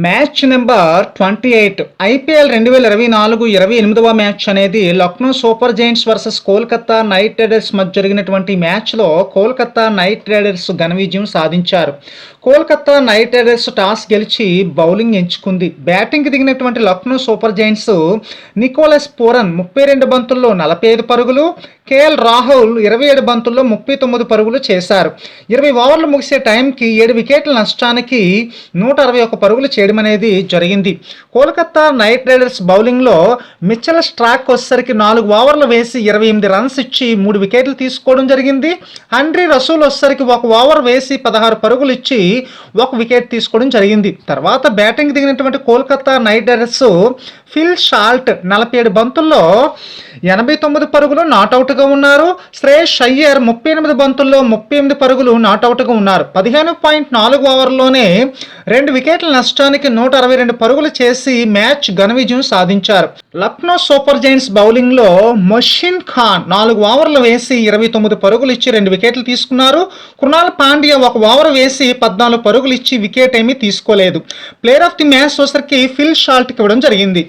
Match number 28 IPL 2024-28వ match అనేది Lucknow super giants versus Kolkata knight riders మధ్య జరిగినటువంటి మ్యాచ్లో కోల్కతా నైట్ రైడర్స్ ఘన విజయం సాధించారు. కోల్కతా నైట్ రైడర్స్ టాస్ గెలిచి బౌలింగ్ ఎంచుకుంది. బ్యాటింగ్కి దిగినటువంటి Lucknow super giants Nicholas Pooran 32 బంతుల్లో 45 పరుగులు, కేఎల్ రాహుల్ 27 బంతుల్లో 39 పరుగులు చేశారు. 20 ఓవర్లు ముగిసే టైంకి 7 వికెట్ల నష్టానికి 161 పరుగులు చేయడం అనేది జరిగింది. కోల్కతా నైట్ రైడర్స్ బౌలింగ్లో మిచెల్ స్ట్రాక్ వచ్చేసరికి 4 ఓవర్లు వేసి 28 రన్స్ ఇచ్చి 3 వికెట్లు తీసుకోవడం జరిగింది. హెన్రీ రసూల్ వచ్చేసరికి 1 ఓవర్ వేసి 16 పరుగులు ఇచ్చి 1 వికెట్ తీసుకోవడం జరిగింది. తర్వాత బ్యాటింగ్ దిగినటువంటి Kolkata knight riders Phil Salt 47 బంతుల్లో 89 పరుగులు నాట్అవుట్గా ఉన్నారు. శ్రేయస్ అయ్యర్ 38 బంతుల్లో 38 పరుగులు నాట్అవుట్గా ఉన్నారు. 15.4 ఓవర్లోనే 2 వికెట్ల నష్టానికి 162 పరుగులు చేసి మ్యాచ్ ఘన విజయం సాధించారు. లక్నో సూపర్ జైంట్స్ బౌలింగ్లో మొషిన్ ఖాన్ 4 ఓవర్లు వేసి 29 పరుగులు ఇచ్చి 2 వికెట్లు తీసుకున్నారు. కృణాల్ పాండ్యా 1 ఓవర్ వేసి 14 పరుగులు ఇచ్చి వికెట్ ఏమీ తీసుకోలేదు. ప్లేయర్ ఆఫ్ ది మ్యాచ్ వచ్చరికి ఫిల్ షాల్ట్కి ఇవ్వడం జరిగింది.